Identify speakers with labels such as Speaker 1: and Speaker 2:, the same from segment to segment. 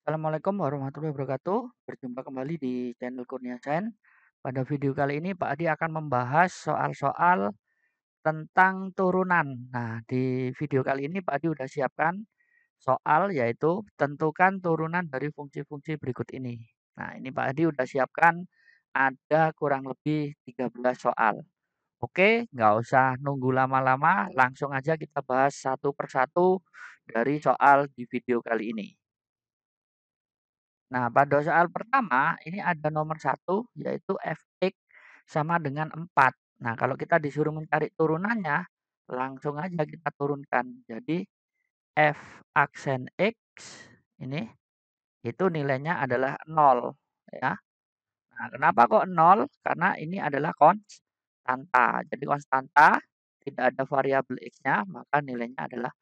Speaker 1: Assalamualaikum warahmatullahi wabarakatuh. Berjumpa kembali di channel Kurnia Chain. Pada video kali ini Pak Adi akan membahas soal-soal tentang turunan. Nah, di video kali ini Pak Adi sudah siapkan soal yaitu tentukan turunan dari fungsi-fungsi berikut ini. Nah, ini Pak Adi sudah siapkan ada kurang lebih 13 soal. Oke, nggak usah nunggu lama-lama, langsung aja kita bahas satu persatu dari soal di video kali ini. Nah, pada soal pertama ini ada nomor satu yaitu fx sama dengan 4. Nah, kalau kita disuruh mencari turunannya, langsung aja kita turunkan. Jadi f aksen x ini itu nilainya adalah 0 ya. Nah, kenapa kok 0? Karena ini adalah konstanta. Jadi konstanta tidak ada variabel x-nya, maka nilainya adalah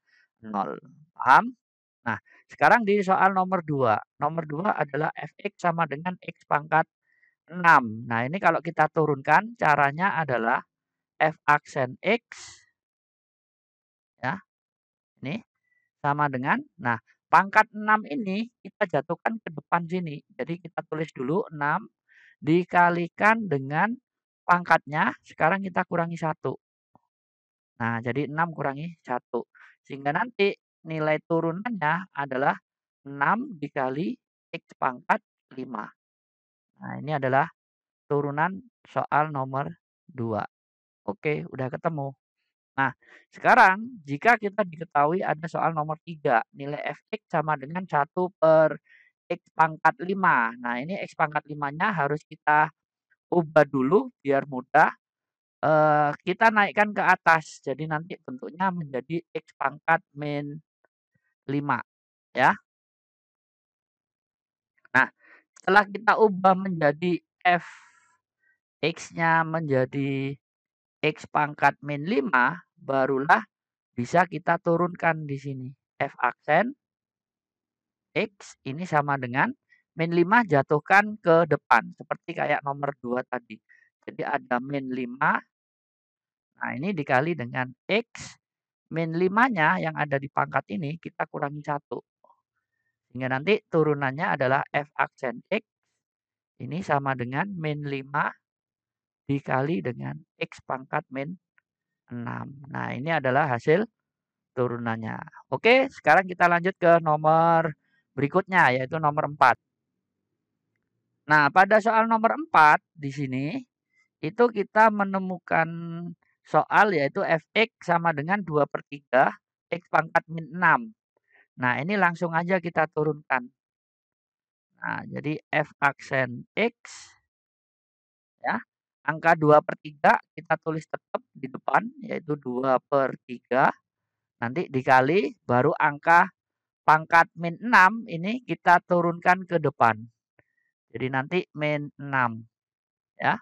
Speaker 1: 0. Paham? Nah, sekarang di soal nomor 2. Nomor 2 adalah fx sama dengan x pangkat 6. Nah, ini kalau kita turunkan caranya adalah f aksen x ya, ini sama dengan pangkat 6 ini kita jatuhkan ke depan sini. Jadi kita tulis dulu 6 dikalikan dengan pangkatnya, sekarang kita kurangi 1. Nah, jadi 6 kurangi 1. Sehingga nanti nilai turunannya adalah 6 dikali X pangkat 5. Nah, ini adalah turunan soal nomor 2. Oke, udah ketemu. Nah, sekarang jika kita diketahui ada soal nomor 3, nilai fx sama dengan 1/x pangkat 5. Nah, ini x pangkat 5-nya harus kita ubah dulu biar mudah. Kita naikkan ke atas, jadi nanti bentuknya menjadi x pangkat min 5 ya. Nah, setelah kita ubah menjadi f x-nya menjadi x pangkat min 5, barulah bisa kita turunkan di sini. F aksen x ini sama dengan min 5 jatuhkan ke depan, seperti kayak nomor 2 tadi. Jadi ada min 5, nah ini dikali dengan x min 5-nya yang ada di pangkat ini kita kurangi 1. Sehingga nanti turunannya adalah f aksen x ini sama dengan min 5 dikali dengan x pangkat min 6. Nah, ini adalah hasil turunannya. Oke, sekarang kita lanjut ke nomor berikutnya yaitu nomor 4. Nah, pada soal nomor 4 di sini itu kita menemukan soal yaitu fx sama dengan 2/3 x pangkat min 6. Nah, ini langsung aja kita turunkan. Nah, jadi f aksen x ya, angka 2/3 kita tulis tetap di depan yaitu 2/3, nanti dikali baru angka pangkat min 6 ini kita turunkan ke depan. Jadi nanti min 6 ya.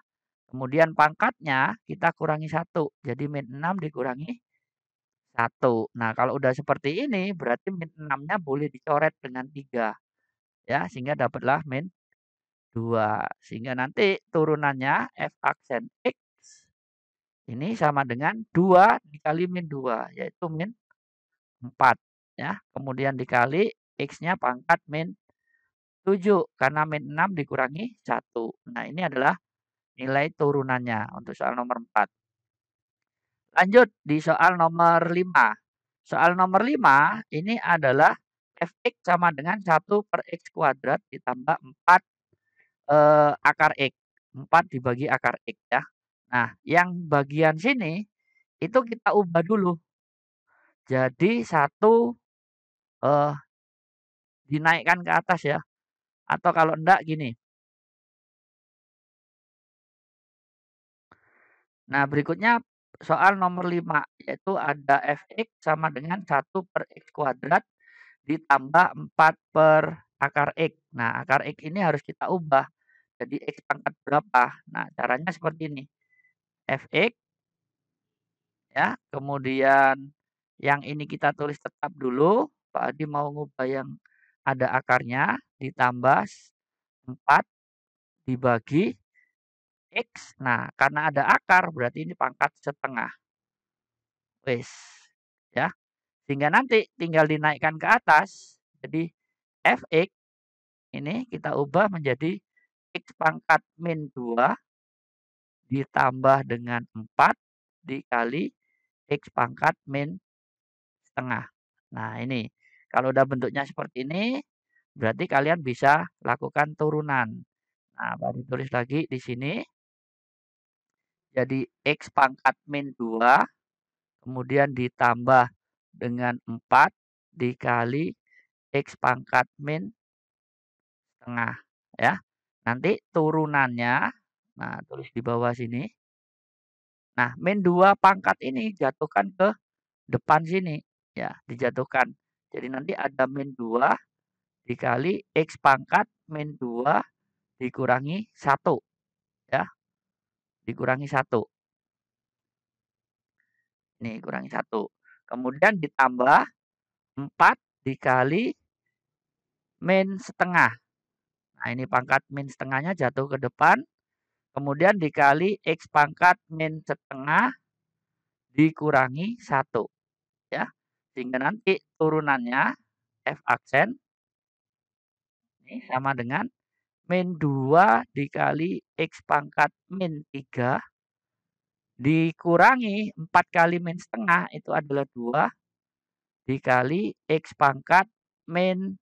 Speaker 1: Kemudian pangkatnya kita kurangi 1. Jadi min 6 dikurangi 1. Nah, kalau udah seperti ini berarti min 6-nya boleh dicoret dengan 3 ya, sehingga dapatlah min 2. Sehingga nanti turunannya f aksen x ini sama dengan 2 dikali min 2 yaitu min 4 ya. Kemudian dikali x-nya pangkat min 7 karena min 6 dikurangi 1. Nah, ini adalah nilai turunannya untuk soal nomor 4. Lanjut di soal nomor 5. Soal nomor 5 ini adalah fx sama dengan 1/x² ditambah 4 akar x. 4 dibagi akar x ya. Nah, yang bagian sini itu kita ubah dulu. Jadi 1 eh, dinaikkan ke atas ya. Atau kalau enggak gini. Nah, berikutnya soal nomor 5 yaitu ada fx sama dengan 1/x² ditambah 4 per akar x. Nah, akar x ini harus kita ubah jadi x pangkat berapa. Nah, caranya seperti ini. Fx ya, kemudian yang ini kita tulis tetap dulu. Pak Adi mau ngubah yang ada akarnya ditambah 4 dibagi x. Nah, karena ada akar berarti ini pangkat setengah. Wes, ya. Sehingga nanti tinggal dinaikkan ke atas. Jadi fx ini kita ubah menjadi X pangkat min 2 ditambah dengan 4 dikali X pangkat min setengah. Nah ini, kalau udah bentuknya seperti ini, berarti kalian bisa lakukan turunan. Nah, baru tulis lagi di sini. Jadi X pangkat min 2, kemudian ditambah dengan 4 dikali X pangkat min setengah. Ya. Nanti turunannya, nah tulis di bawah sini. Nah, min 2 pangkat ini jatuhkan ke depan sini. Ya, dijatuhkan. Jadi nanti ada min 2 dikali X pangkat min 2 dikurangi 1. Ya, dikurangi 1. Ini kurangi 1. Kemudian ditambah 4 dikali min setengah. Nah, ini pangkat min setengahnya jatuh ke depan. Kemudian dikali X pangkat min setengah dikurangi 1. Ya, sehingga nanti turunannya F aksen ini sama dengan min 2 dikali X pangkat min 3 dikurangi 4 kali min setengah itu adalah 2 dikali X pangkat min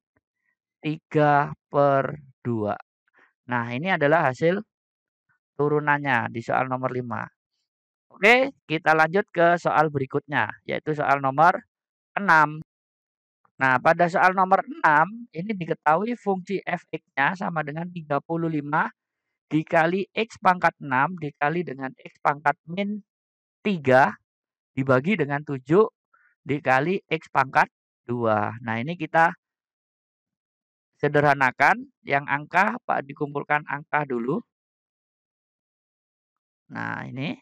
Speaker 1: 3/2. Nah, ini adalah hasil turunannya di soal nomor 5. Oke, kita lanjut ke soal berikutnya, yaitu soal nomor 6. Nah, pada soal nomor 6, ini diketahui fungsi f(x)-nya sama dengan 35 dikali X pangkat 6 dikali dengan X pangkat min 3 dibagi dengan 7 dikali X pangkat 2. Nah, ini kita sederhanakan, yang angka Pak dikumpulkan angka dulu. Nah, ini.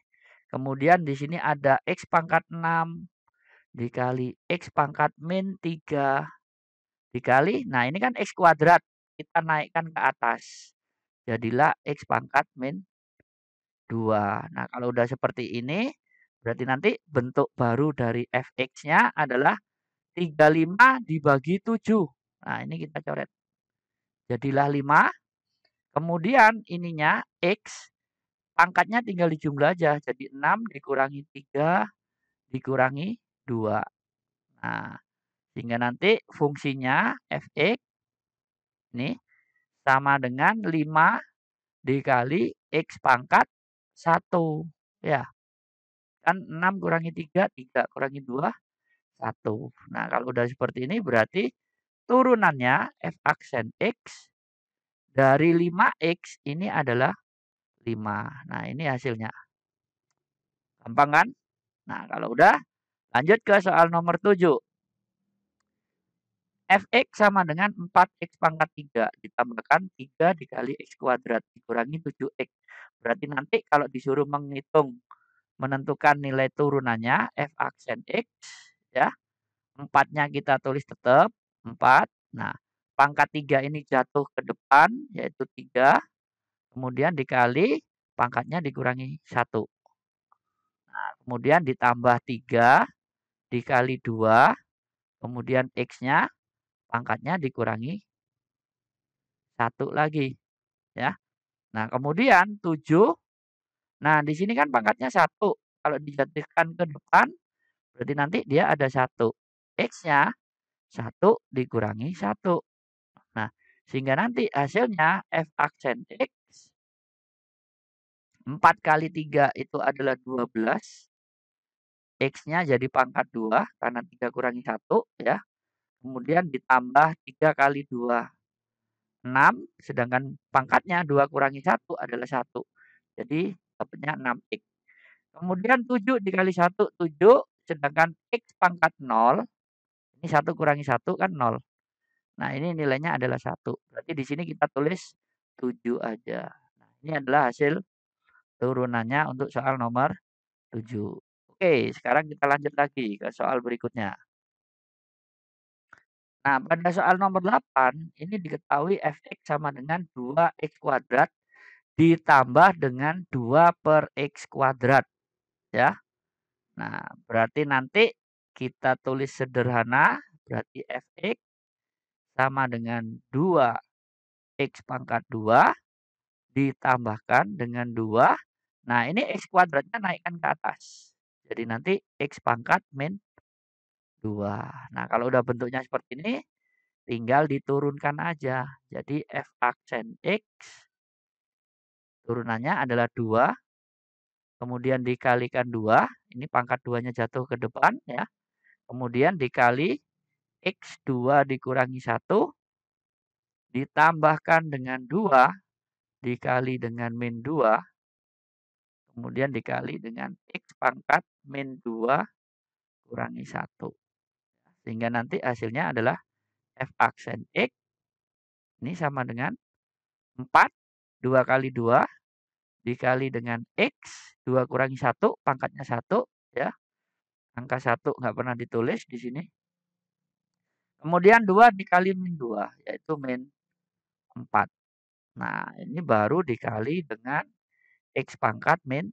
Speaker 1: Kemudian di sini ada X pangkat 6 dikali X pangkat min 3 dikali, nah ini kan X kuadrat, kita naikkan ke atas. Jadilah X pangkat min 2. Nah, kalau udah seperti ini, berarti nanti bentuk baru dari fx-nya adalah 35 dibagi 7. Nah, ini kita coret. Jadilah 5. Kemudian ininya X, pangkatnya tinggal dijumlah aja. Jadi 6 dikurangi 3 dikurangi 2. Nah, sehingga nanti fungsinya fx ini sama dengan 5 dikali X pangkat 1. Ya, kan 6 kurangi 3, 3 kurangi 2, 1. Nah, kalau udah seperti ini berarti turunannya f aksen X dari 5X ini adalah 5. Nah, ini hasilnya. Gampang kan? Nah, kalau udah, lanjut ke soal nomor 7. Fx sama dengan 4x pangkat 3 ditambahkan 3 dikali x kuadrat dikurangi 7x. Berarti nanti kalau disuruh menghitung menentukan nilai turunannya f aksen x, ya, 4-nya kita tulis tetap 4. Nah, pangkat 3 ini jatuh ke depan yaitu 3. Kemudian dikali pangkatnya dikurangi 1. Nah, kemudian ditambah 3 dikali 2. Kemudian x-nya pangkatnya dikurangi 1 lagi, ya. Nah, kemudian 7. Nah, di sini kan pangkatnya 1. Kalau dijatuhkan ke depan, berarti nanti dia ada 1. X-nya 1 dikurangi 1. Nah, sehingga nanti hasilnya f aksen X 4 kali 3 itu adalah 12. X-nya jadi pangkat 2 karena 3 kurangi 1, ya. Kemudian ditambah 3 kali 2, 6. Sedangkan pangkatnya 2 kurangi 1 adalah 1. Jadi dapatnya 6x. Kemudian 7 dikali 1, 7. Sedangkan x pangkat 0, ini 1 kurangi 1 kan 0. Nah, ini nilainya adalah 1. Berarti di sini kita tulis 7 aja. Nah, ini adalah hasil turunannya untuk soal nomor 7. Oke, sekarang kita lanjut lagi ke soal berikutnya. Nah, pada soal nomor 8, ini diketahui fx sama dengan 2x kuadrat ditambah dengan 2 per x kuadrat. Ya. Nah, berarti nanti kita tulis sederhana, berarti fx sama dengan 2 X pangkat 2 ditambahkan dengan 2. Nah, ini X kuadratnya naikkan ke atas. Jadi nanti X pangkat min 2. Nah, kalau udah bentuknya seperti ini, tinggal diturunkan aja. Jadi F aksen X, turunannya adalah 2. Kemudian dikalikan 2. Ini pangkat 2-nya jatuh ke depan ya. Kemudian dikali X2 dikurangi 1. Ditambahkan dengan 2. Dikali dengan min 2. Kemudian dikali dengan X pangkat min 2 kurangi 1. Sehingga nanti hasilnya adalah F aksen X ini sama dengan 4. 2 kali 2 dikali dengan X. 2 kurangi 1 pangkatnya 1 ya. Angka 1 nggak pernah ditulis di sini. Kemudian 2 dikali min 2 yaitu min 4. Nah, ini baru dikali dengan X pangkat min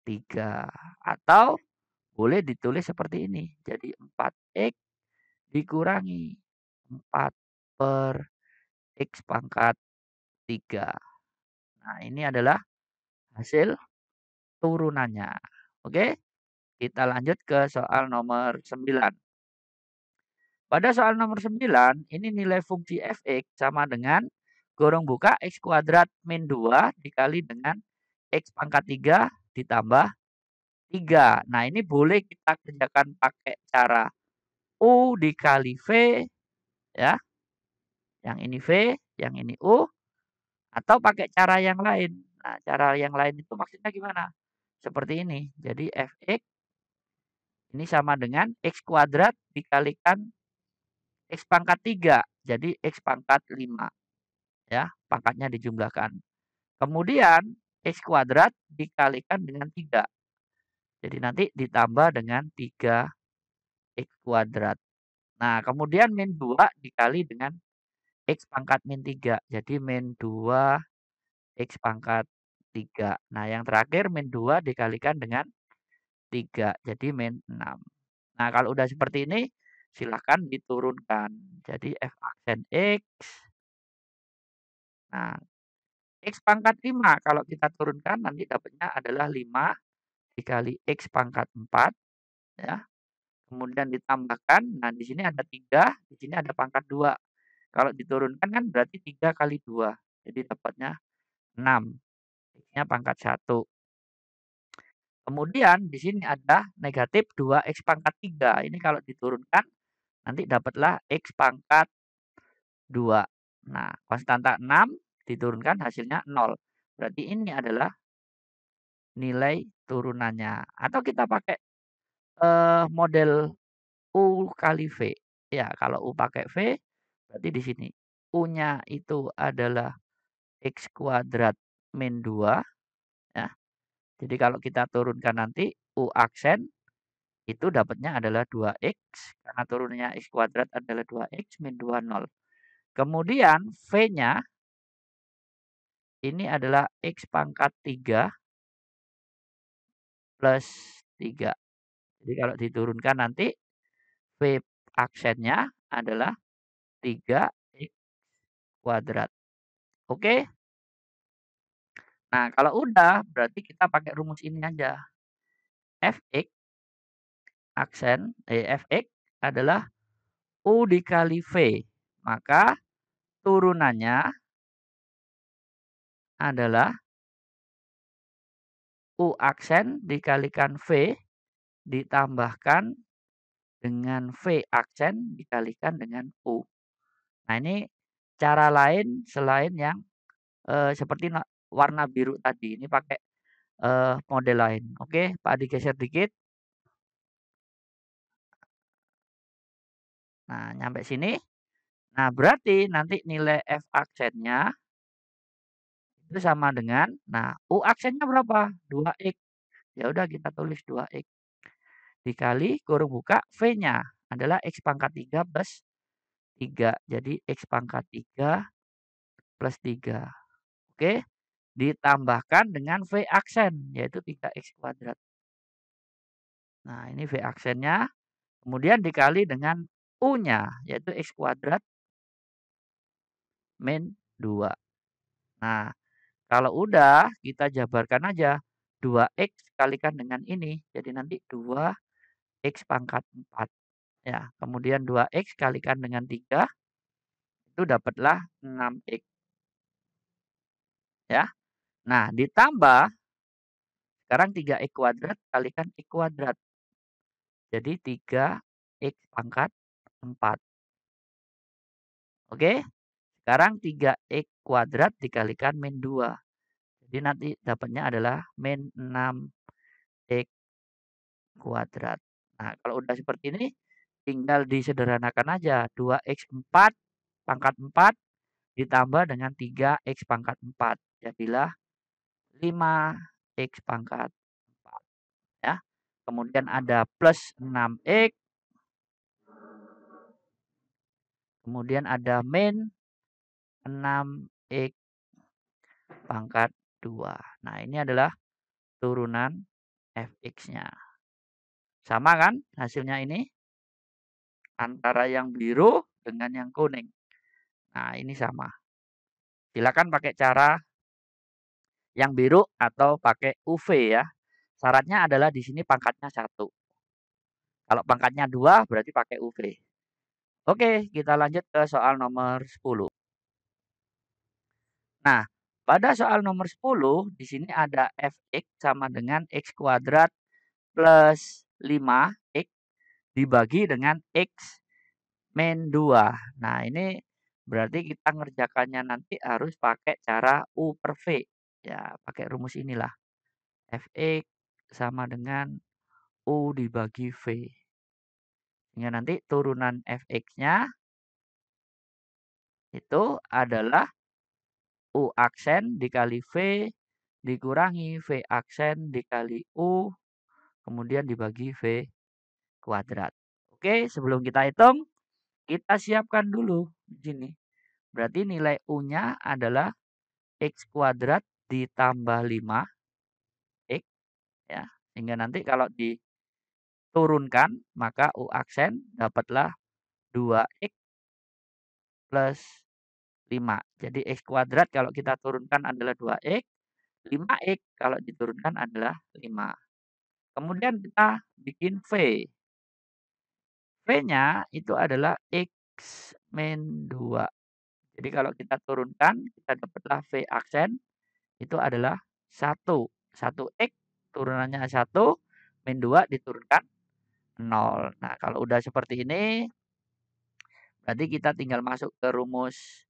Speaker 1: 3. Atau boleh ditulis seperti ini. Jadi 4X dikurangi 4 per X pangkat 3. Nah, ini adalah hasil turunannya. Oke, kita lanjut ke soal nomor 9. Pada soal nomor 9, ini nilai fungsi fx sama dengan gorong buka x kuadrat min 2 dikali dengan x pangkat 3 ditambah 3. Nah, ini boleh kita kerjakan pakai cara U dikali V ya. Yang ini V, yang ini U. Atau pakai cara yang lain. Nah, cara yang lain itu maksudnya gimana? Seperti ini. Jadi fx ini sama dengan x kuadrat dikalikan X pangkat 3. Jadi X pangkat 5. Ya, pangkatnya dijumlahkan. Kemudian X kuadrat dikalikan dengan 3. Jadi nanti ditambah dengan 3 X kuadrat. Nah, kemudian min 2 dikali dengan X pangkat min 3. Jadi min 2 X pangkat 3. Nah, yang terakhir min 2 dikalikan dengan 3. Jadi min 6. Nah, kalau udah seperti ini, silahkan diturunkan. Jadi F aksen X. Nah, X pangkat 5 kalau kita turunkan nanti dapatnya adalah 5 dikali X pangkat 4 ya. Kemudian ditambahkan, nah di sini ada 3, di sini ada pangkat 2. Kalau diturunkan kan berarti 3 kali 2. Jadi dapatnya 6. X-nya pangkat 1. Kemudian di sini ada negatif 2X pangkat 3. Ini kalau diturunkan nanti dapatlah X pangkat 2. Nah, konstanta 6 diturunkan hasilnya 0. Berarti ini adalah nilai turunannya. Atau kita pakai model U kali V. Ya, kalau U pakai V berarti di sini U-nya itu adalah X kuadrat min 2 ya. Jadi kalau kita turunkan nanti U aksen itu dapatnya adalah 2X karena turunnya X kuadrat adalah 2X min 2 0. Kemudian V-nya ini adalah X pangkat 3 plus 3. Jadi kalau diturunkan nanti V aksennya adalah 3X kuadrat. Oke? Nah, kalau udah berarti kita pakai rumus ini aja. Fx Fx adalah U dikali V. Maka turunannya adalah U aksen dikalikan V ditambahkan dengan V aksen dikalikan dengan U. Nah, ini cara lain selain yang seperti warna biru tadi. Ini pakai model lain. Oke, Pak digeser dikit. Nah, nyampe sini. Nah, berarti nanti nilai F aksennya itu sama dengan, nah, U aksennya berapa? 2X. Ya udah kita tulis 2X. Dikali kurung buka V-nya adalah X pangkat 3 plus 3. Jadi X pangkat 3 plus 3. Oke. Ditambahkan dengan V aksen yaitu 3X kuadrat. Nah, ini V aksennya. Kemudian dikali dengan U-nya yaitu X kuadrat min 2. Nah, kalau udah kita jabarkan aja 2x kalikan dengan ini. Jadi nanti 2x pangkat 4. Ya, kemudian 2x kalikan dengan 3 itu dapatlah 6x ya. Nah, ditambah sekarang 3x kuadrat kalikan x kuadrat. Jadi 3x pangkat 4. Oke? Sekarang 3x kuadrat dikalikan min 2. Jadi nanti dapatnya adalah min 6x kuadrat. Nah, kalau udah seperti ini tinggal disederhanakan aja. 2x 4 pangkat 4 ditambah dengan 3x pangkat 4. Jadilah 5x pangkat 4. Ya. Kemudian ada plus 6x. Kemudian ada min 6x pangkat 2. Nah, ini adalah turunan fx-nya. Sama kan hasilnya ini? Antara yang biru dengan yang kuning. Nah, ini sama. Silakan pakai cara yang biru atau pakai UV ya. Syaratnya adalah di sini pangkatnya 1. Kalau pangkatnya 2 berarti pakai UV. Oke, kita lanjut ke soal nomor 10. Nah, pada soal nomor 10 di sini ada fx sama dengan x kuadrat plus 5x dibagi dengan x min 2. Nah, ini berarti kita ngerjakannya nanti harus pakai cara U per V. Ya, pakai rumus inilah. Fx sama dengan U dibagi V. Sehingga nanti turunan Fx-nya itu adalah U aksen dikali V dikurangi V aksen dikali U kemudian dibagi V kuadrat. Oke, sebelum kita hitung, kita siapkan dulu di sini. Berarti nilai U-nya adalah X kuadrat ditambah 5X. Ya, sehingga nanti kalau diturunkan, maka U aksen dapatlah 2X plus 5. Jadi X kuadrat kalau kita turunkan adalah 2X. 5X kalau diturunkan adalah 5. Kemudian kita bikin V. V-nya itu adalah X min 2. Jadi kalau kita turunkan, kita dapatlah V aksen itu adalah 1. 1x turunannya 1, min 2 diturunkan 0. Nah, kalau udah seperti ini, berarti kita tinggal masuk ke rumus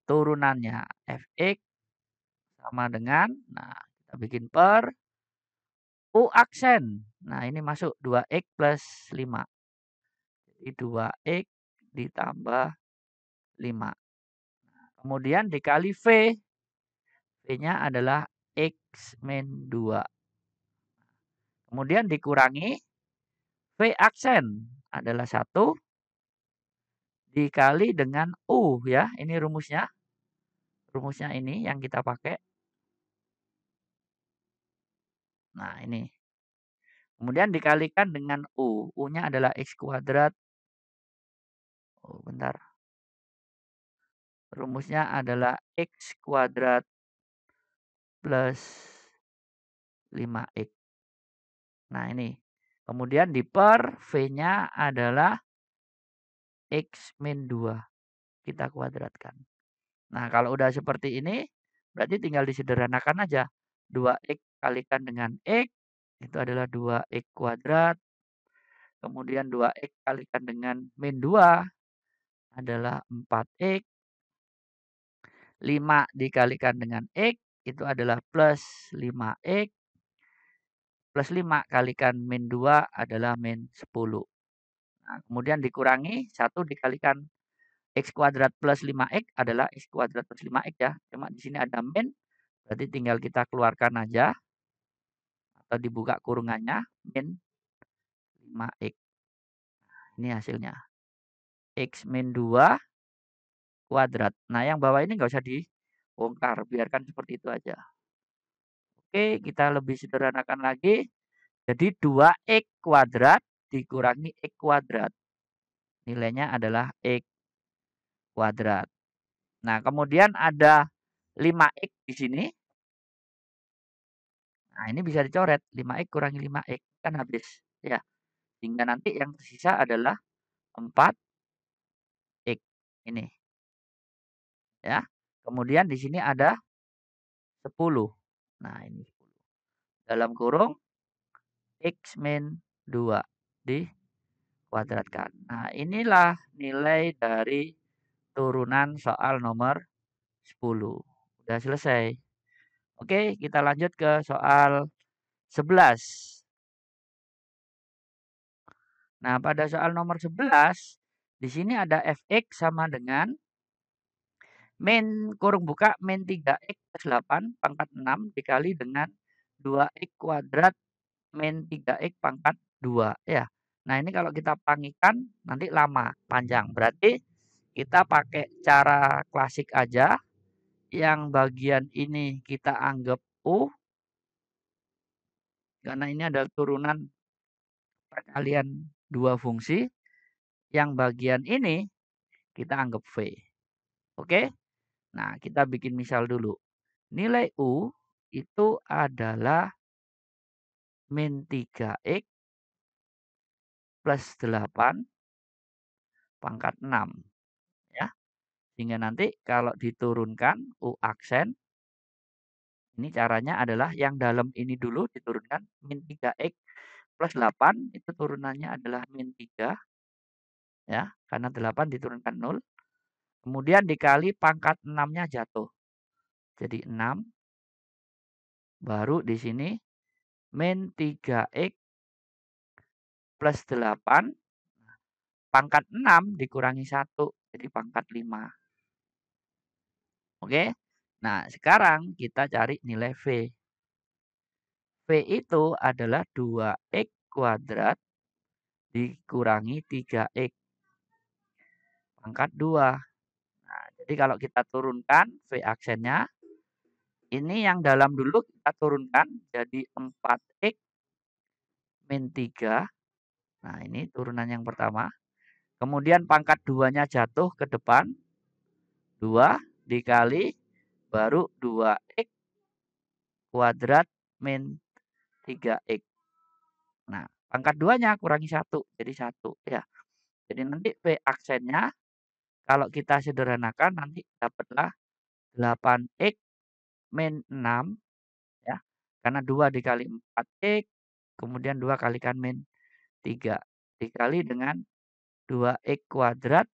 Speaker 1: turunannya. Fx sama dengan, nah kita bikin per U aksen. Nah, ini masuk 2x plus 5. Jadi 2x ditambah 5. Kemudian dikali V. V-nya adalah X min 2. Kemudian dikurangi V aksen adalah 1 dikali dengan U ya. Ini rumusnya. Rumusnya ini yang kita pakai. Nah, ini. Kemudian dikalikan dengan U. U-nya adalah X kuadrat. Oh, bentar. Rumusnya adalah X kuadrat plus 5X. Nah, ini. Kemudian di per V-nya adalah X min 2. Kita kuadratkan. Nah, kalau udah seperti ini, berarti tinggal disederhanakan aja. 2x kalikan dengan x, itu adalah 2x kuadrat. Kemudian 2x kalikan dengan min 2, adalah 4x. 5 dikalikan dengan x, itu adalah plus 5x. Plus 5 kalikan min 2 adalah min 10. Nah, kemudian dikurangi 1 dikalikan x kuadrat plus 5x adalah x kuadrat plus 5x ya. Cuma di sini ada min, berarti tinggal kita keluarkan aja. Atau dibuka kurungannya, min 5x. Ini hasilnya. X min 2 kuadrat. Nah, yang bawah ini nggak usah dibongkar. Biarkan seperti itu aja. Oke, kita lebih sederhanakan lagi. Jadi 2x kuadrat dikurangi x kuadrat. Nilainya adalah x kuadrat. Nah, kemudian ada 5x di sini. Nah, ini bisa dicoret. 5x kurangi 5x. Kan habis. Ya. Sehingga nanti yang tersisa adalah 4x. Ini. Ya. Kemudian di sini ada 10. Nah, ini 10. Dalam kurung x min 2 dikuadratkan. Nah, inilah nilai dari turunan soal nomor 10. Udah selesai. Oke, kita lanjut ke soal 11. Nah, pada soal nomor 11, di sini ada fx sama dengan min kurung buka min 3x plus 8 pangkat 6 dikali dengan 2x kuadrat min 3x pangkat 2 ya. Nah, ini kalau kita pangikan nanti lama, panjang. Berarti kita pakai cara klasik aja. Yang bagian ini kita anggap U karena ini adalah turunan perkalian dua fungsi. Yang bagian ini kita anggap V. Oke? Nah, kita bikin misal dulu. Nilai U itu adalah min 3x plus 8 pangkat 6. Ya. Sehingga nanti kalau diturunkan U aksen, ini caranya adalah yang dalam ini dulu diturunkan. Min 3x plus 8 itu turunannya adalah min 3. Ya, karena 8 diturunkan 0. Kemudian dikali pangkat 6-nya jatuh. Jadi 6. Baru di sini min 3x plus 8. Pangkat 6 dikurangi 1. Jadi pangkat 5. Oke. Nah, sekarang kita cari nilai V. V itu adalah 2x kuadrat dikurangi 3x pangkat 2. Nah, jadi kalau kita turunkan V aksennya, ini yang dalam dulu kita turunkan jadi 4x min 3. Nah, ini turunan yang pertama. Kemudian pangkat 2-nya jatuh ke depan. 2 dikali baru 2x kuadrat min 3x. Nah, pangkat 2-nya kurangi 1. Jadi 1. Ya. Jadi nanti V aksennya kalau kita sederhanakan nanti dapatlah 8x min 6. Ya. Karena 2 dikali 4x. Kemudian 2 kalikan min 3. Dikali dengan 2x kuadrat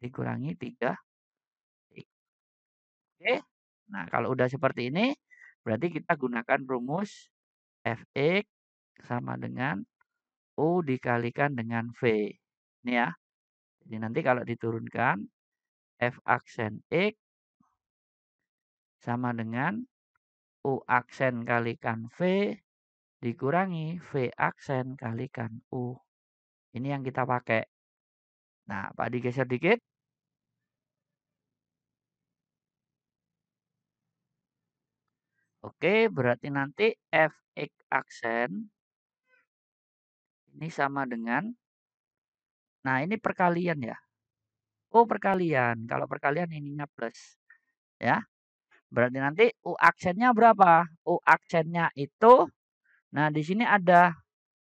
Speaker 1: dikurangi 3x. Oke. Nah, kalau udah seperti ini, berarti kita gunakan rumus fx sama dengan U dikalikan dengan V. Ini ya. Jadi nanti kalau diturunkan, f aksen x sama dengan U aksen kalikan V dikurangi V aksen kalikan U. Ini yang kita pakai. Nah, Pak digeser dikit. Oke, berarti nanti fx aksen ini sama dengan, nah ini perkalian ya. Oh, perkalian. Kalau perkalian ininya plus. Ya. Berarti nanti U aksennya berapa? U aksennya itu, nah di sini ada,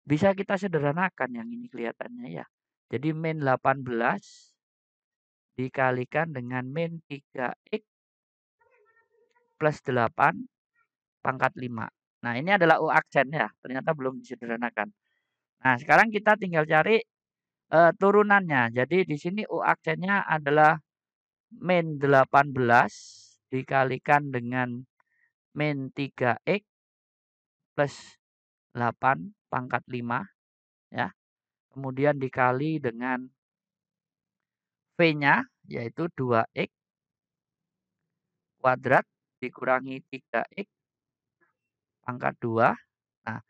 Speaker 1: bisa kita sederhanakan yang ini kelihatannya ya. Jadi min 18 dikalikan dengan min 3x plus 8 pangkat 5. Nah, ini adalah U aksen ya. Ternyata belum disederhanakan. Nah, sekarang kita tinggal cari turunannya. Jadi di sini U aksennya adalah min 18 dikalikan dengan min 3x plus 8 pangkat 5 ya. Kemudian dikali dengan V-nya yaitu 2x kuadrat dikurangi 3x pangkat 2. Nah,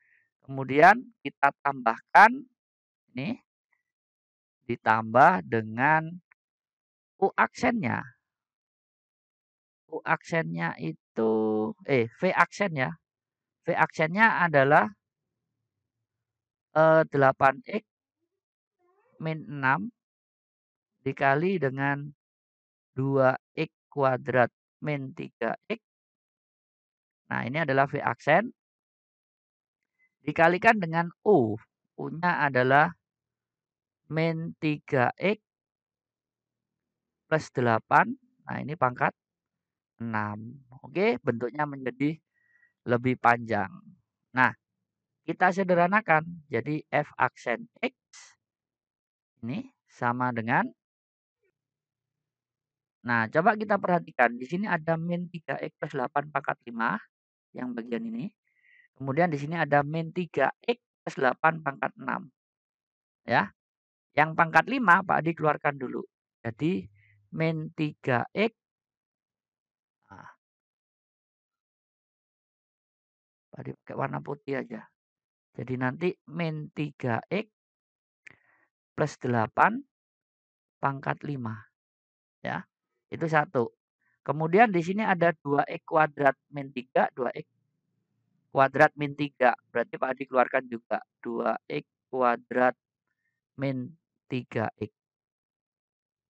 Speaker 1: kemudian kita tambahkan ini ditambah dengan U aksennya. U aksennya itu V aksen ya. V aksennya adalah 8x min 6 dikali dengan 2x kuadrat min 3X. Nah, ini adalah V aksen. Dikalikan dengan U. U-nya adalah min 3X plus 8. Nah, ini pangkat 6. Oke, bentuknya menjadi lebih panjang. Nah, kita sederhanakan. Jadi F aksen X ini sama dengan, nah coba kita perhatikan. Di sini ada min 3X plus 8 pangkat 5. Yang bagian ini. Kemudian di sini ada min 3X plus 8 pangkat 6. Ya. Yang pangkat 5 Pak Adi keluarkan dulu. Jadi min 3X. Nah, Pak Adi pakai warna putih aja. Jadi nanti min 3X plus 8 pangkat 5. Ya. Itu satu. Kemudian di sini ada 2X kuadrat min 3. 2X kuadrat min 3. Berarti Pak Adi keluarkan juga. 2X kuadrat min 3X.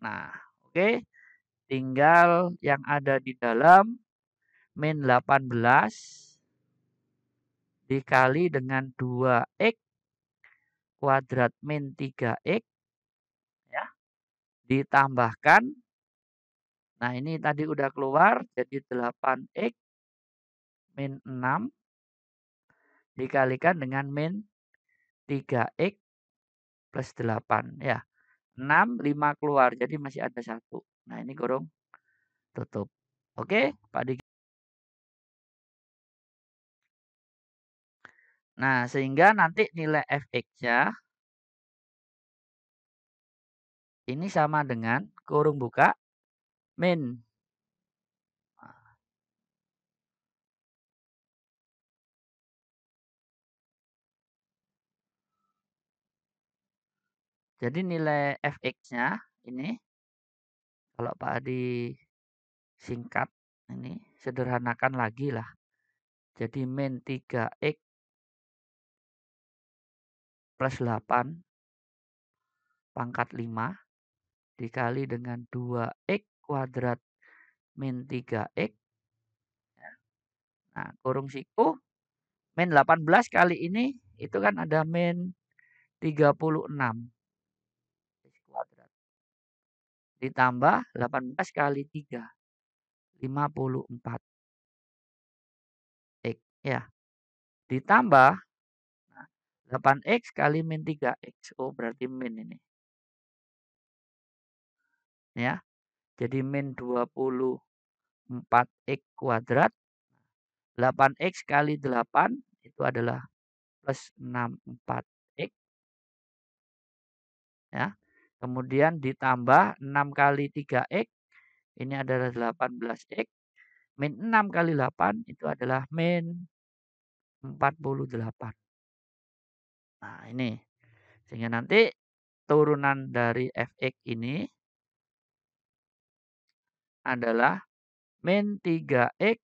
Speaker 1: Nah, oke. Tinggal yang ada di dalam min 18 dikali dengan 2X kuadrat min 3X. Ya. Ditambahkan. Nah, ini tadi udah keluar. Jadi 8X min 6 dikalikan dengan min 3X plus 8. Ya. 6, 5 keluar. Jadi masih ada 1. Nah, ini kurung tutup. Oke, Pak Dik. Nah, sehingga nanti nilai fx-nya ini sama dengan kurung buka min. Jadi nilai fx-nya ini kalau Pak Adi singkat ini sederhanakan lagi lah. Jadi min 3x plus 8 pangkat 5 dikali dengan 2x kuadrat min 3x. Nah, kurung siku min 18 kali ini itu kan ada min 36 kuadrat. Ditambah 18 kali 3. 54. X. Ya. Ditambah 8X kali min 3X. Oh, berarti min ini. Ya. Jadi min 24X kuadrat. 8X kali 8 itu adalah plus 64X. Ya. Kemudian ditambah 6 kali 3X. Ini adalah 18X. Min 6 kali 8 itu adalah min 48. Nah, ini. Sehingga nanti turunan dari fx ini adalah min 3x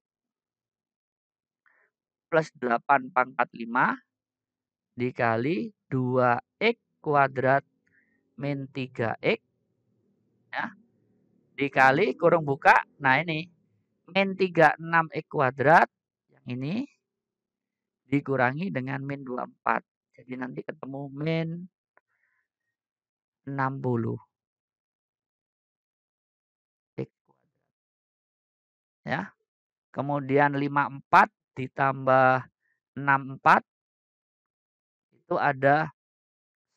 Speaker 1: plus 8 pangkat 5 dikali 2x kuadrat min 3x. Ya. Dikali kurung buka. Nah, ini min 36x kuadrat. Yang ini dikurangi dengan min 24. Jadi nanti ketemu min 60. X kuadrat. Ya. Kemudian 54 ditambah 64 itu ada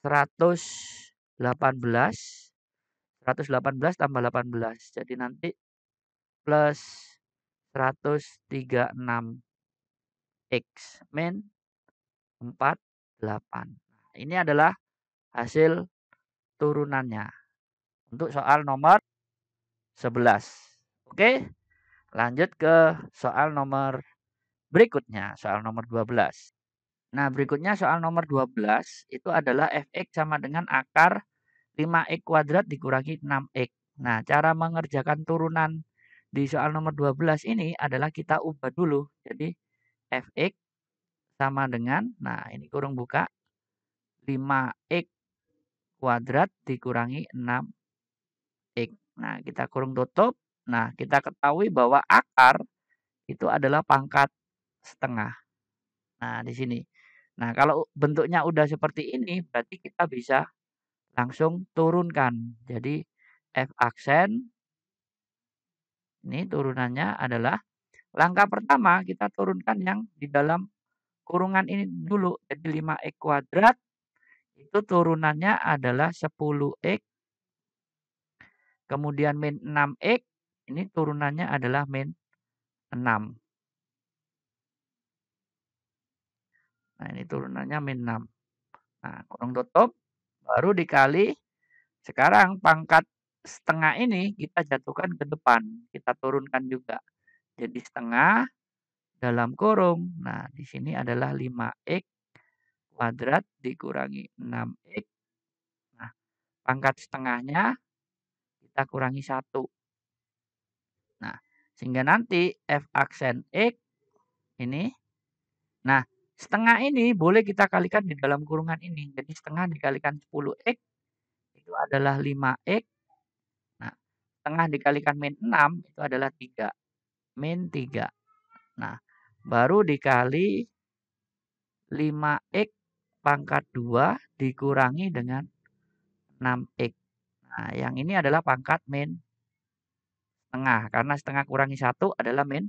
Speaker 1: 118. 118 tambah 18. Jadi nanti plus 136 X min 48. Nah, ini adalah hasil turunannya untuk soal nomor 11. Oke, lanjut ke soal nomor berikutnya, soal nomor 12. Nah, berikutnya soal nomor 12 itu adalah fx sama dengan akar 5x kuadrat dikurangi 6x. Nah, cara mengerjakan turunan di soal nomor 12 ini adalah kita ubah dulu. Jadi fx sama dengan, nah ini kurung buka, 5x kuadrat dikurangi 6x. Nah, kita kurung tutup. Nah, kita ketahui bahwa akar itu adalah pangkat setengah. Nah, di sini. Nah, kalau bentuknya udah seperti ini, berarti kita bisa langsung turunkan. Jadi, F aksen, ini turunannya adalah, langkah pertama kita turunkan yang di dalam kurungan ini dulu. Jadi 5x kuadrat, itu turunannya adalah 10x, kemudian min 6x, ini turunannya adalah min 6. Nah, ini turunannya min 6. Nah, kurung tutup, baru dikali. Sekarang pangkat setengah ini kita jatuhkan ke depan. Kita turunkan juga. Jadi setengah dalam kurung. Nah, di sini adalah 5x kuadrat dikurangi 6x. Nah, pangkat setengahnya kita kurangi 1. Nah, sehingga nanti F aksen X ini. Nah, setengah ini boleh kita kalikan di dalam kurungan ini. Jadi setengah dikalikan 10x itu adalah 5x. Nah, setengah dikalikan min 6 itu adalah 3. Min 3. Nah, baru dikali 5x pangkat 2 dikurangi dengan 6x. Nah, yang ini adalah pangkat min setengah. Karena setengah kurangi 1 adalah min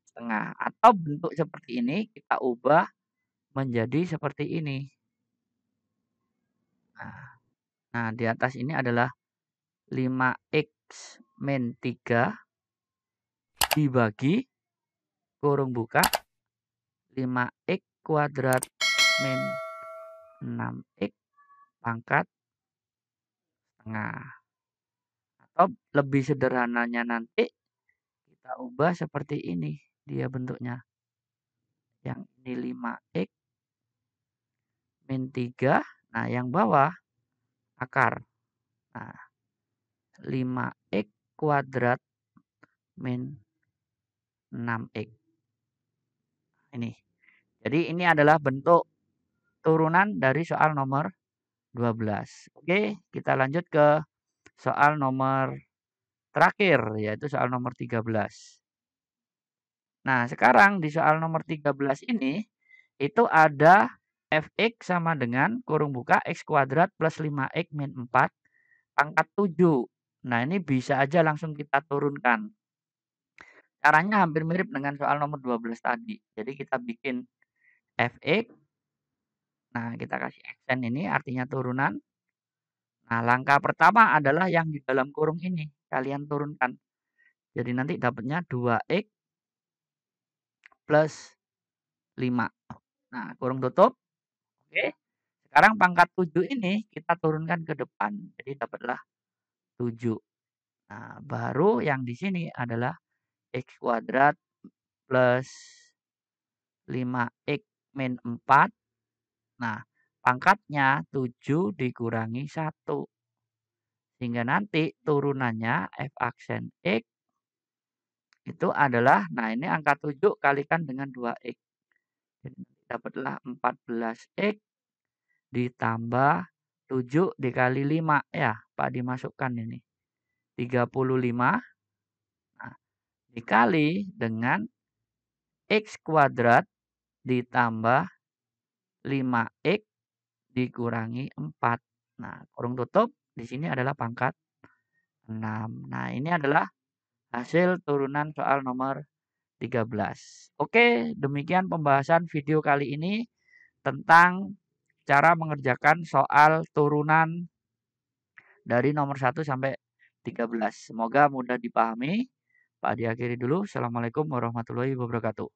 Speaker 1: setengah. Atau bentuk seperti ini kita ubah menjadi seperti ini. Nah, di atas ini adalah 5x min 3 dibagi kurung buka 5x kuadrat min 6x pangkat setengah. Atau lebih sederhananya nanti kita ubah seperti ini dia bentuknya. Yang ini 5x min 3. Nah, yang bawah akar. Nah, 5x kuadrat min 6x. Ini. Jadi ini adalah bentuk turunan dari soal nomor 12. Oke, kita lanjut ke soal nomor terakhir, yaitu soal nomor 13. Nah, sekarang di soal nomor 13 ini, itu ada fx sama dengan kurung buka x kuadrat plus 5x min 4 pangkat 7. Nah, ini bisa aja langsung kita turunkan. Caranya hampir mirip dengan soal nomor 12 tadi. Jadi kita bikin fx. Nah, kita kasih aksen ini artinya turunan. Nah, langkah pertama adalah yang di dalam kurung ini. Kalian turunkan. Jadi nanti dapatnya 2x plus 5. Nah, kurung tutup. Oke. Sekarang pangkat 7 ini kita turunkan ke depan. Jadi dapatlah 7. Nah, baru yang di sini adalah x kuadrat plus 5x min 4. Nah, pangkatnya 7 dikurangi 1. Sehingga nanti turunannya f aksen x itu adalah, nah ini angka 7 kalikan dengan 2x. Jadi dapatlah 14x ditambah 7 dikali 5 ya, Pak dimasukkan ini. 35. Nah, dikali dengan x kuadrat ditambah 5x dikurangi 4. Nah, kurung tutup di sini adalah pangkat 6. Nah, ini adalah hasil turunan soal nomor 13. Oke, demikian pembahasan video kali ini tentang cara mengerjakan soal turunan dari nomor 1 sampai 13. Semoga mudah dipahami. Pak diakhiri dulu. Assalamualaikum warahmatullahi wabarakatuh.